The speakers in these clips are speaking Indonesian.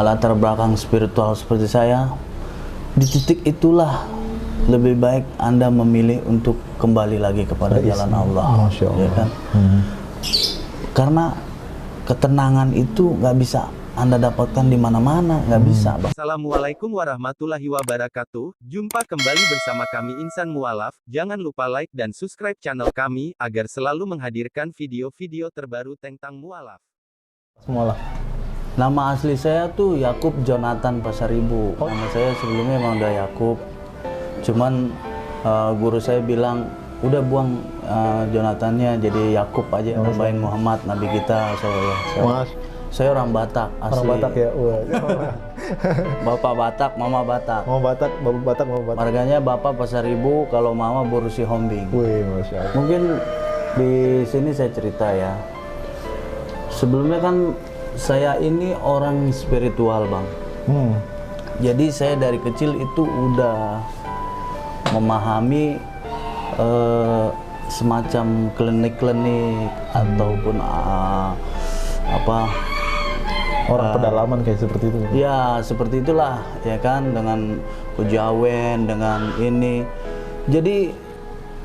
latar belakang spiritual seperti saya, di titik itulah lebih baik Anda memilih untuk kembali lagi kepada jalan Allah. Masya Allah. Ya kan? Karena ketenangan itu nggak bisa Anda dapatkan di mana-mana, nggak bisa, Bang. Assalamualaikum warahmatullahi wabarakatuh. Jumpa kembali bersama kami Insan Mualaf. Jangan lupa like dan subscribe channel kami agar selalu menghadirkan video-video terbaru tentang mualaf. Mualaf. Nama asli saya tuh Yakub Jonathan Pasaribu. Nama saya sebelumnya emang udah Yakub. Cuman guru saya bilang udah buang Jonathannya jadi Yakub aja, nambahin Muhammad Nabi kita. Saya orang Batak asli. Orang Batak ya. Bapak Batak, Mama Batak. Mau Batak, Bapak Batak, Mama Batak. Marganya Bapak Pasaribu, kalau Mama Borusi Hombing. Wih, Masya Allah. Mungkin di sini saya cerita ya. Sebelumnya kan saya ini orang spiritual, Bang. Jadi saya dari kecil itu udah memahami semacam klinik-klinik ataupun Orang pedalaman kayak seperti itu. Ya, seperti itulah, ya kan, dengan kejawen, dengan ini. Jadi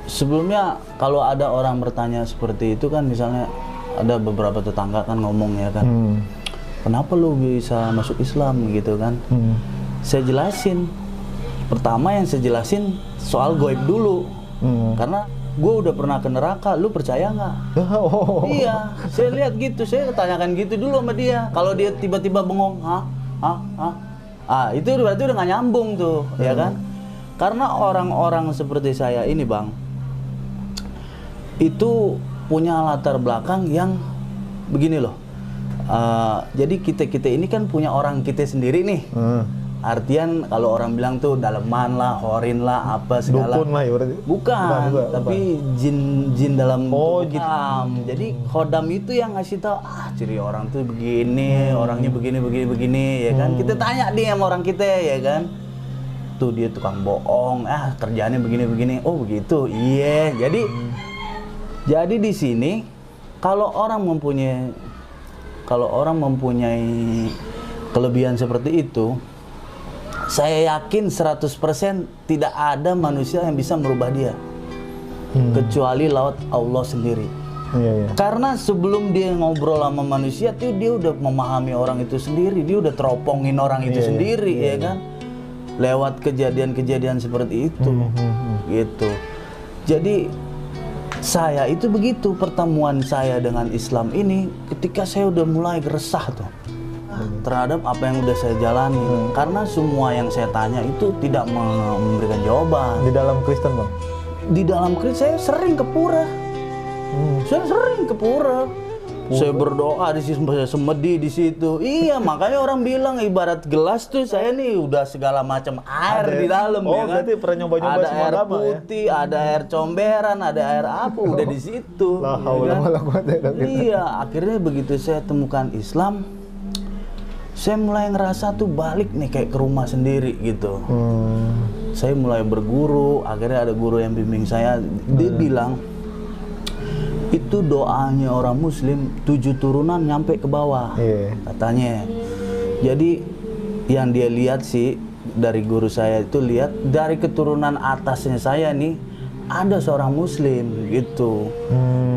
sebelumnya kalau ada orang bertanya seperti itu kan, misalnya ada beberapa tetangga kan ngomong ya kan, kenapa lu bisa masuk Islam gitu kan? Saya jelasin. Pertama yang saya jelasin soal goib dulu, karena gue udah pernah ke neraka, lu percaya nggak? Iya, saya lihat gitu, saya tanyakan gitu dulu sama dia. Kalau dia tiba-tiba bengong, itu berarti udah nggak nyambung tuh, ya kan? Karena orang-orang seperti saya ini, Bang, itu punya latar belakang yang begini loh. Jadi kita ini kan punya orang kita sendiri nih. Artian kalau orang bilang tuh daleman lah, horin lah, apa segala. Dukun lah ya berarti. Bukan, tapi jin dalam tubuh kita. Jadi khodam itu yang ngasih tahu, ciri orang tuh begini, orangnya begini, ya kan. Kita tanya dia sama orang kita, ya kan. Tuh dia tukang bohong, kerjaannya begini. Oh begitu, iya. Jadi di sini kalau orang mempunyai kelebihan seperti itu, saya yakin 100% tidak ada manusia yang bisa merubah dia, kecuali laut Allah sendiri. Karena sebelum dia ngobrol sama manusia tuh dia udah memahami orang itu sendiri, dia udah teropongin orang itu sendiri, ya kan, lewat kejadian-kejadian seperti itu, gitu. Jadi saya itu begitu pertemuan saya dengan Islam ini, ketika saya udah mulai resah tuh terhadap apa yang udah saya jalani, karena semua yang saya tanya itu tidak memberikan jawaban. Di dalam Kristen, Bang? Di dalam Kristen saya sering ke pura. Saya berdoa di situ, saya semedi di situ. Iya, makanya orang bilang ibarat gelas tuh saya nih udah segala macam air di dalam, ya kan? Berarti pernah nyoba-nyoba ada semua air agama, putih, ada air comberan, ada air apa, udah di situ. Iya, akhirnya begitu saya temukan Islam, saya mulai ngerasa tuh balik nih kayak ke rumah sendiri gitu. Saya mulai berguru, akhirnya ada guru yang bimbing saya, dia bilang itu doanya orang Muslim 7 turunan nyampe ke bawah, katanya. Jadi yang dia lihat sih dari guru saya itu, lihat dari keturunan atasnya saya nih ada seorang Muslim gitu.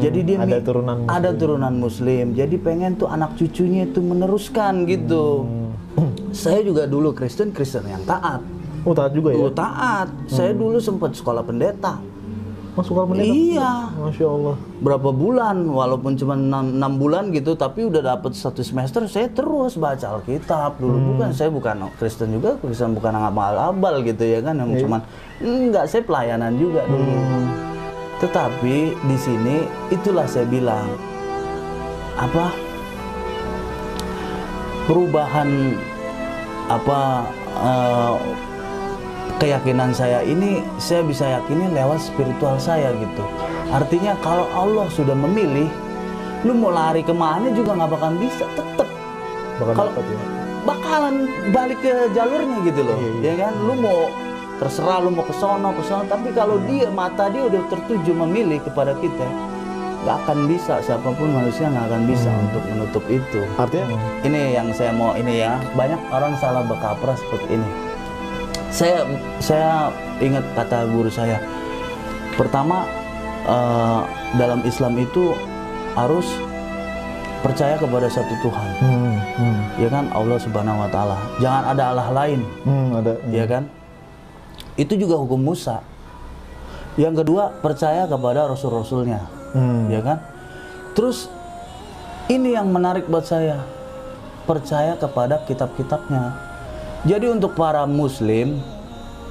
Jadi dia ada turunan Muslim. Jadi pengen tuh anak cucunya itu meneruskan gitu. Saya juga dulu Kristen yang taat. Oh, taat juga ya? Taat. Saya dulu sempat sekolah pendeta. Sekolah pendeta? Iya. Masya Allah. Berapa bulan, walaupun cuma 6 bulan gitu, tapi udah dapat 1 semester saya terus baca Alkitab dulu. Saya bukan Kristen juga, bukan abal-abal gitu ya kan, yang cuman enggak, saya pelayanan juga dulu. Tetapi di sini itulah saya bilang perubahan keyakinan saya ini, saya bisa yakini lewat spiritual saya gitu. Artinya kalau Allah sudah memilih, lu mau lari kemana juga nggak bakalan bisa, tetep bakalan balik ke jalurnya gitu loh. Ya kan, lu mau terserah lu mau ke sono, tapi kalau mata dia udah tertuju memilih kepada kita, nggak akan bisa, siapapun manusia nggak akan bisa untuk menutup itu. Artinya? Ini yang saya mau ini ya, banyak orang salah berkaprah seperti ini. Saya ingat kata guru saya. Pertama, dalam Islam itu harus percaya kepada satu Tuhan. Ya kan, Allah Subhanahu wa taala. Jangan ada Allah lain. Ya kan? Itu juga hukum Musa. Yang kedua, percaya kepada rasul-rasulnya. Ya kan? Terus ini yang menarik buat saya. Percaya kepada kitab-kitabnya. Jadi untuk para muslim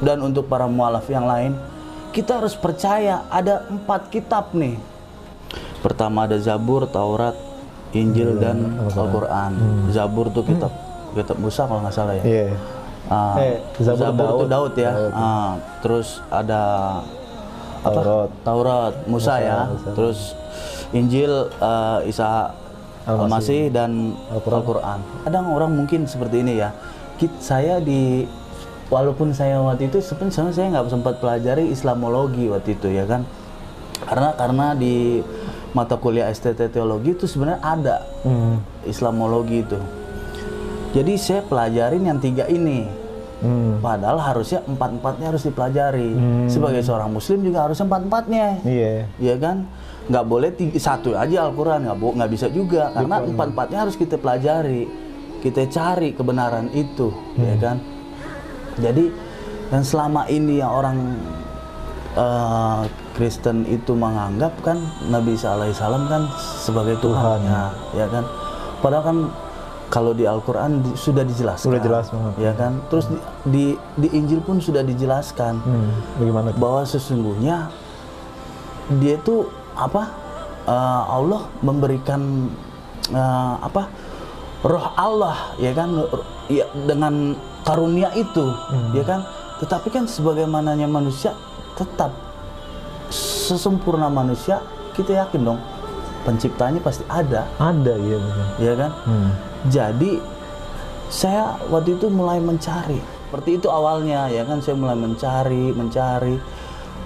dan untuk para mualaf yang lain, kita harus percaya ada 4 kitab nih. Pertama ada Zabur, Taurat, Injil dan Al-Quran. Zabur tuh kitab Musa kalau nggak salah ya. Zabur tuh Daud ya. Terus ada Taurat Musa ya. Terus Injil Isa Al-Masih dan Al-Quran. Kadang orang mungkin seperti ini ya. Walaupun saya waktu itu sebenarnya saya nggak sempat pelajari Islamologi waktu itu ya kan. Karena di mata kuliah STT Teologi itu sebenarnya ada Islamologi itu. Jadi saya pelajarin yang 3 ini. Padahal harusnya 4-4-nya harus dipelajari. Sebagai seorang muslim juga harusnya 4-4-nya. Iya kan? Nggak boleh 1 aja Al-Quran, nggak bisa juga. Karena 4-4-nya harus kita pelajari. Kita cari kebenaran itu, ya kan? Jadi, dan selama ini yang orang Kristen itu menganggap kan Nabi Isa alaihissalam kan sebagai Tuhan, ya kan? Padahal kan kalau di Al-Quran sudah dijelaskan, ya kan? Terus di Injil pun sudah dijelaskan bagaimana bahwa sesungguhnya dia itu Allah memberikan Roh Allah, ya kan, ya, dengan karunia itu, ya kan. Tetapi kan sebagaimananya manusia tetap sesempurna manusia, kita yakin dong penciptanya pasti ada, iya benar. Ya kan. Jadi saya waktu itu mulai mencari, seperti itu awalnya, ya kan. Saya mulai mencari.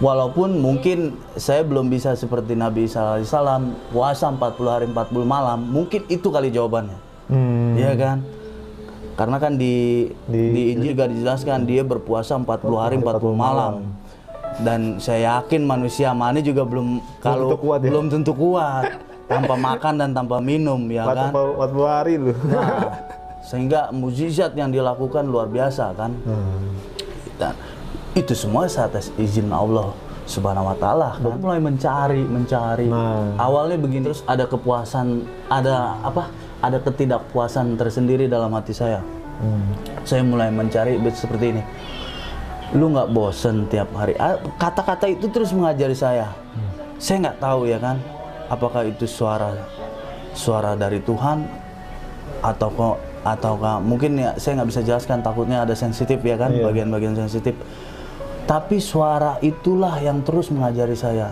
Walaupun mungkin saya belum bisa seperti Nabi Isa alaihissalam puasa 40 hari 40 malam, mungkin itu kali jawabannya. Ya kan? Karena kan di Injil juga dijelaskan dia berpuasa 40 hari 40 malam. Dan saya yakin manusia mana juga belum tentu kuat tanpa makan dan tanpa minum, ya kan? 40 hari loh. Nah, sehingga mukjizat yang dilakukan luar biasa kan. Dan itu semua atas izin Allah Subhanahu wa taala kan. Mulai mencari. Awalnya begini, terus ada kepuasan, ada ketidakpuasan tersendiri dalam hati saya. Saya mulai mencari seperti ini. Lu nggak bosen tiap hari? Kata-kata itu terus mengajari saya. Saya nggak tahu ya kan, apakah itu suara dari Tuhan ataukah mungkin ya saya nggak bisa jelaskan, takutnya ada sensitif ya kan, bagian-bagian sensitif. Tapi suara itulah yang terus mengajari saya.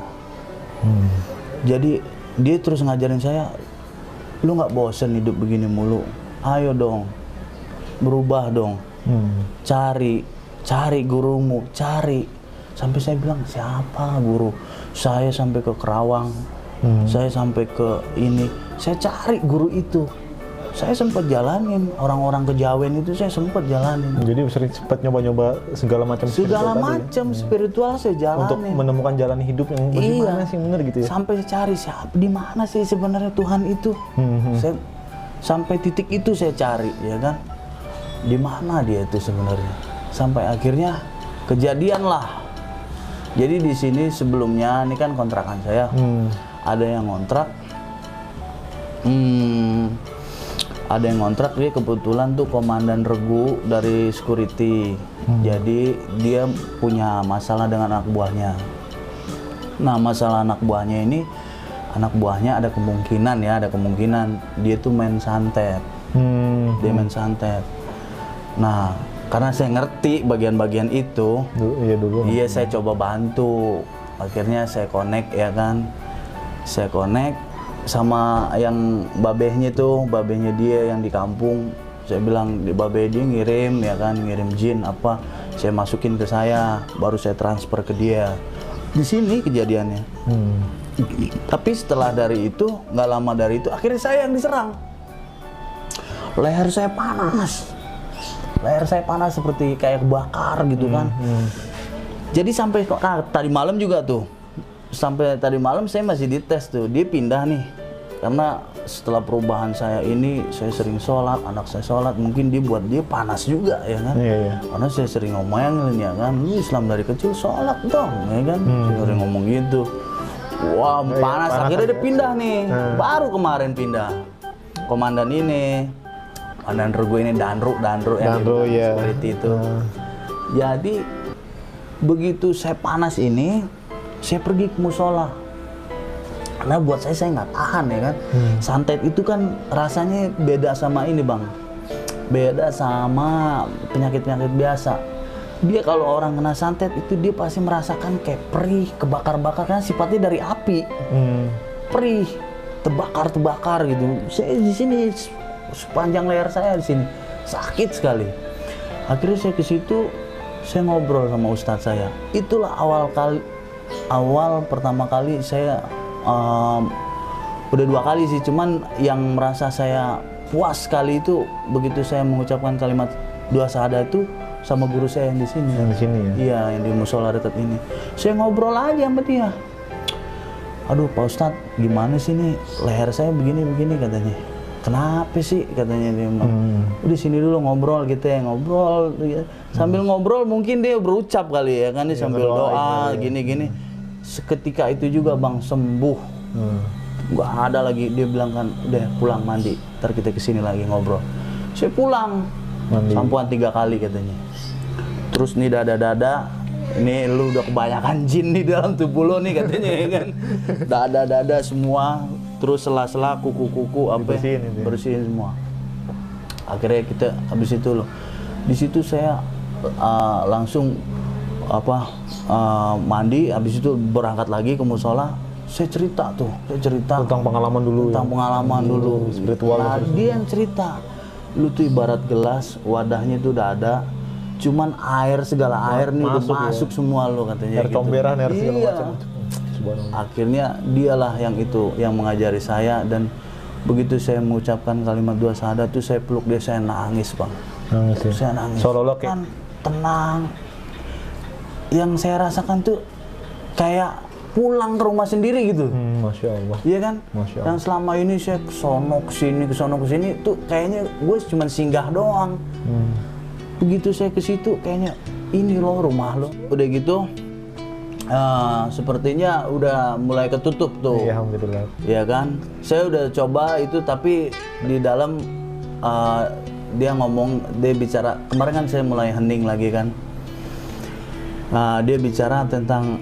Jadi dia terus ngajarin saya, lu nggak bosen hidup begini mulu, ayo dong, berubah dong, cari gurumu, cari. Sampai saya bilang, siapa guru? Saya sampai ke Kerawang, saya sampai ke ini, saya cari guru itu. Saya sempat jalanin, orang-orang Kejawen itu saya sempat jalanin. Jadi sempat nyoba-nyoba segala macam spiritual saya jalanin. Untuk menemukan jalan hidup yang bagaimana sih benar gitu ya. Sampai cari siapa, di mana sih sebenarnya Tuhan itu. Saya sampai titik itu saya cari, ya kan. Di mana dia itu sebenarnya. Sampai akhirnya kejadian lah. Jadi di sini sebelumnya ini kan kontrakan saya. Ada yang ngontrak. Ada yang ngontrak, dia kebetulan tuh komandan regu dari security. Jadi dia punya masalah dengan anak buahnya. Nah, masalah anak buahnya ini, anak buahnya ada kemungkinan dia tuh main santet. Dia main santet. Nah, karena saya ngerti bagian-bagian itu, iya saya coba bantu. Akhirnya saya connect, ya kan. Saya connect sama yang babehnya dia yang di kampung. Saya bilang, di babeh dia ngirim, ya kan, ngirim jin apa, saya masukin ke saya, baru saya transfer ke dia. Di sini kejadiannya. Tapi setelah dari itu, nggak lama dari itu, akhirnya saya yang diserang. Leher saya panas seperti kayak kebakar gitu kan. Jadi sampai tadi malam juga tuh, sampai tadi malam saya masih dites tuh, dia pindah nih. Karena setelah perubahan saya ini, saya sering sholat, anak saya sholat, mungkin dia buat dia panas juga ya kan. Karena saya sering ngomongin ya kan, lu Islam dari kecil sholat dong ya kan. Saya sering ngomong gitu. Wah panas, akhirnya dia pindah nih, baru kemarin pindah. Komandan ini, komandan regu ini Danru ya, seperti itu. Jadi begitu saya panas ini, saya pergi ke musola. Karena buat saya nggak tahan ya kan. Santet itu kan rasanya beda sama ini bang, beda sama penyakit-penyakit biasa. Dia kalau orang kena santet itu dia pasti merasakan kayak perih, kebakar-bakar, karena sifatnya dari api. Perih, terbakar gitu. Saya di sini sepanjang leher saya di sini sakit sekali. Akhirnya saya ke situ, saya ngobrol sama ustadz saya. Itulah awal pertama kali saya udah 2 kali sih, cuman yang merasa saya puas sekali itu begitu saya mengucapkan kalimat 2 syahadat itu sama guru saya yang di sini. Yang di sini ya? Iya, yang di musola dekat ini. Saya ngobrol aja sama dia. Aduh Pak Ustadz, gimana sih nih leher saya begini katanya. Kenapa sih katanya dia. Udah sini dulu ngobrol gitu ya, ngobrol. Sambil ngobrol mungkin dia berucap kali ya kan, dia sambil doa gini-gini. Seketika itu juga bang sembuh. Nggak ada lagi, dia bilang kan udah pulang mandi, ntar kita kesini lagi ngobrol. Saya pulang mandi. Sampuan 3 kali katanya. Terus nih dada-dada, ini lu udah kebanyakan jin nih dalam tubuh lo nih katanya ya kan. Dada-dada semua, terus sela-sela, kuku-kuku apa bersihin semua. Akhirnya kita habis itu loh, di situ saya langsung mandi, habis itu berangkat lagi ke musola. Saya cerita tentang pengalaman dulu, spiritual. Nah, dia yang cerita, lu tuh ibarat gelas, wadahnya itu udah ada, cuman segala air nih udah masuk semua lo katanya. Air comberan, air segala macam. Akhirnya dialah yang mengajari saya, dan begitu saya mengucapkan kalimat 2 syahadat itu saya peluk dia, saya nangis bang. Saya nangis. Seolah-olah kayak tenang. Yang saya rasakan tuh kayak pulang ke rumah sendiri gitu. Masya Allah. Iya kan? Masya Allah. Yang selama ini saya kesono kesini tuh kayaknya gue cuma singgah doang. Begitu saya ke situ kayaknya ini loh rumah lo. Udah gitu sepertinya udah mulai ketutup tuh. Iya, alhamdulillah. Iya kan? Saya udah coba itu, tapi di dalam dia bicara, kemarin kan saya mulai hening lagi kan. Dia bicara tentang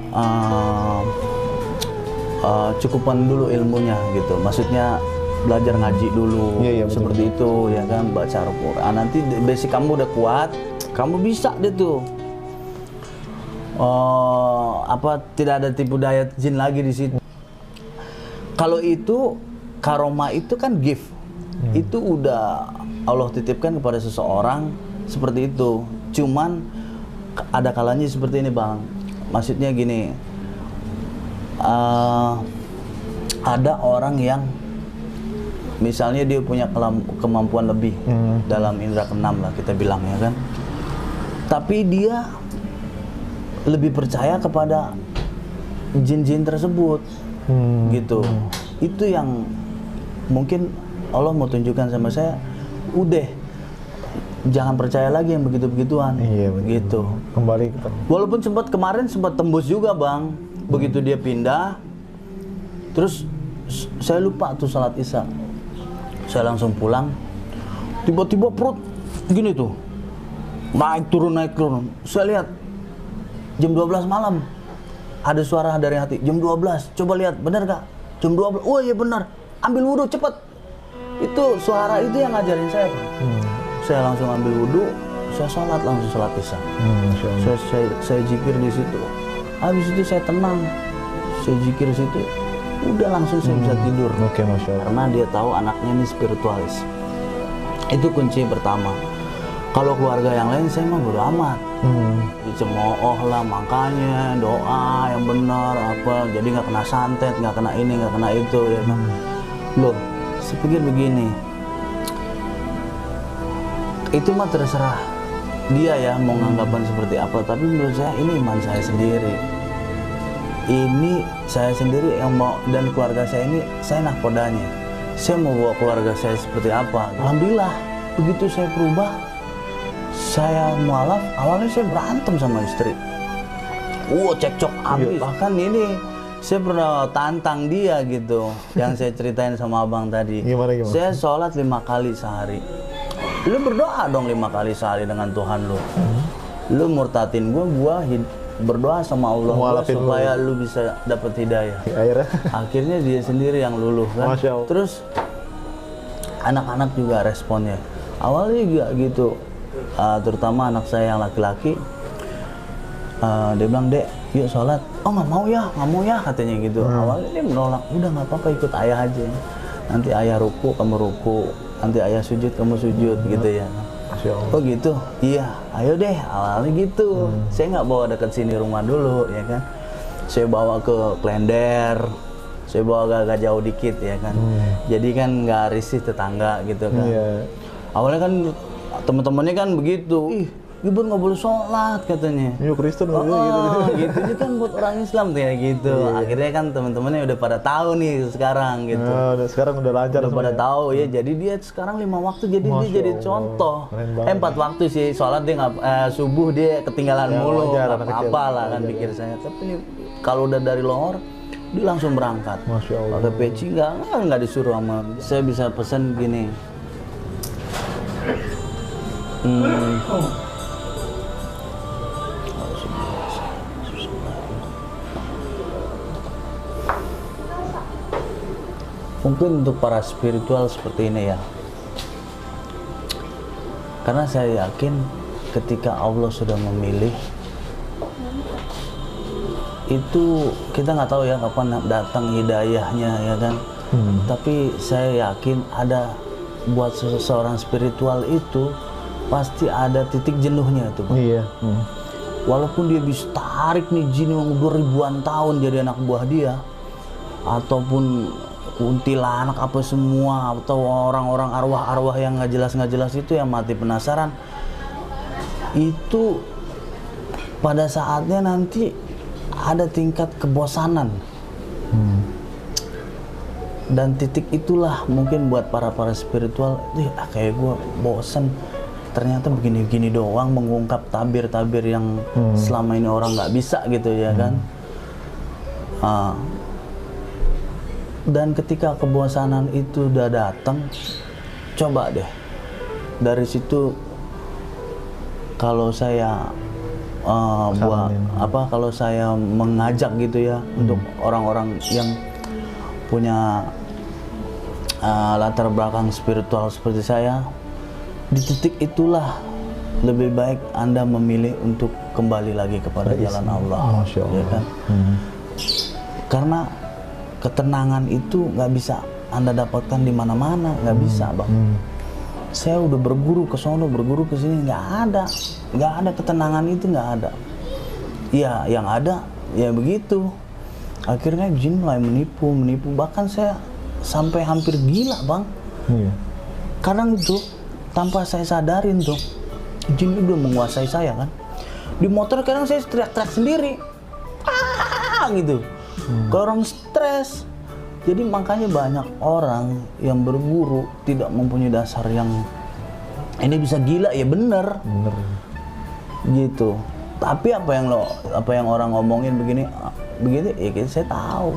cukupan dulu ilmunya gitu, maksudnya belajar ngaji dulu, seperti itu ya kan, baca Al-Quran, nanti basic kamu udah kuat, kamu bisa deh tuh tidak ada tipu daya jin lagi di situ. Kalau itu karomah itu kan gift, itu udah Allah titipkan kepada seseorang seperti itu. Cuman ada kalanya seperti ini bang, maksudnya gini, ada orang yang misalnya dia punya kemampuan lebih dalam indera keenam lah kita bilang ya kan, tapi dia lebih percaya kepada jin-jin tersebut gitu. Itu yang mungkin Allah mau tunjukkan sama saya, udah jangan percaya lagi yang begitu-begituan. Gitu. Kembali walaupun kemarin sempat tembus juga bang, begitu dia pindah, terus saya lupa tuh salat isya, saya langsung pulang, tiba-tiba perut gini tuh, naik turun. Saya lihat jam 12 malam ada suara dari hati, jam 12, coba lihat bener gak? Jam 12, oh iya benar, ambil wudhu cepet. Itu suara itu yang ngajarin saya bang. Saya langsung ambil wudhu, saya langsung sholat isya. Saya zikir di situ. Habis itu saya tenang, saya zikir di situ. Udah langsung saya bisa tidur. Masya Allah. Karena dia tahu anaknya ini spiritualis. Itu kunci pertama. Kalau keluarga yang lain saya mah bodo amat. Dicemooh lah, makanya doa yang benar apa, jadi nggak kena santet, nggak kena ini, nggak kena itu ya kan. Loh, saya pikir begini, itu mah terserah dia ya mau nganggapan seperti apa, tapi menurut saya ini iman saya sendiri, ini saya sendiri yang mau, dan keluarga saya ini saya nahkodanya, saya mau bawa keluarga saya seperti apa. Alhamdulillah begitu saya berubah, saya mualaf, awalnya saya berantem sama istri, cekcok habis, bahkan ini saya pernah tantang dia gitu, yang saya ceritain sama abang tadi. Gimana? Saya sholat 5 kali sehari. Lu berdoa dong 5 kali sehari dengan Tuhan lu. Lu murtatin gua berdoa sama Allah gua supaya lu bisa dapat hidayah. Akhirnya dia sendiri yang luluh kan. Terus anak-anak juga responnya. Awalnya juga gitu, terutama anak saya yang laki-laki. Dia bilang, "Dek, yuk sholat." "Oh nggak mau ya," katanya gitu. Awalnya dia menolak, "Udah nggak apa-apa, ikut ayah aja. Nanti ayah ruku, kamu ruku. Nanti ayah sujud, kamu sujud," gitu ya. Oh gitu? Iya, ayo deh. Awalnya gitu. Saya nggak bawa dekat sini rumah dulu, ya kan. Saya bawa ke Klender. Saya bawa agak jauh dikit, ya kan. Jadi kan nggak risih tetangga gitu kan. Awalnya kan teman-temannya kan begitu. "Ih, Gibran nggak boleh sholat," katanya. Yuk Kristen gitu. Ini kan buat orang Islam kayak gitu. Akhirnya kan teman-temannya udah pada tahu nih sekarang gitu. Sekarang udah lancar. Udah pada tahu ya. Jadi dia sekarang 5 waktu, jadi dia jadi contoh. 4 waktu sih sholat dia nggak, subuh dia ketinggalan mulu. Nggak apa-apa lah kan pikir saya. Tapi kalau udah dari lohor dia langsung berangkat. Masya Allah. Pakai peci nggak disuruh sama. Saya bisa pesan gini. Mungkin untuk para spiritual seperti ini ya, karena saya yakin ketika Allah sudah memilih, itu kita nggak tahu ya kapan datang hidayahnya ya kan. Tapi saya yakin ada, buat seseorang spiritual itu pasti ada titik jenuhnya tuh, Bang. Iya. Walaupun dia bisa tarik nih jin yang udah ribuan tahun jadi anak buah dia, ataupun kuntilanak apa semua, atau orang-orang arwah-arwah yang nggak jelas itu yang mati penasaran, itu pada saatnya nanti ada tingkat kebosanan. Dan titik itulah mungkin buat para spiritual, kayak gue bosen, ternyata begini-begini doang mengungkap tabir-tabir yang selama ini orang nggak bisa gitu ya kan. Dan ketika kebosanan itu udah datang, coba deh dari situ, kalau saya kalau saya mengajak gitu ya, untuk orang-orang yang punya latar belakang spiritual seperti saya, di titik itulah lebih baik Anda memilih untuk kembali lagi kepada jalan Allah, ya kan? Karena ketenangan itu nggak bisa Anda dapatkan di mana-mana, nggak bisa, Bang. Saya udah berguru ke sono, berguru ke sini, nggak ada ketenangan itu, nggak ada. Ya, yang ada ya begitu. Akhirnya jin mulai menipu, bahkan saya sampai hampir gila, Bang. Kadang tuh tanpa saya sadarin tuh, jin udah menguasai saya kan. Di motor kadang saya teriak-teriak sendiri, gitu. Kalau orang stres. Jadi makanya banyak orang yang berguru tidak mempunyai dasar yang ini bisa gila, ya bener. Gitu. Tapi apa yang orang ngomongin begini, ya saya tahu.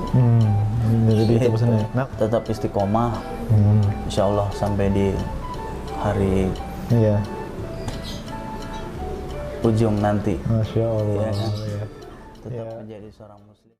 Jadi itu pesannya. Tetap istiqomah. Insya Allah sampai di hari ujung nanti. Masya Allah. Ya kan? Tetap menjadi seorang muslim.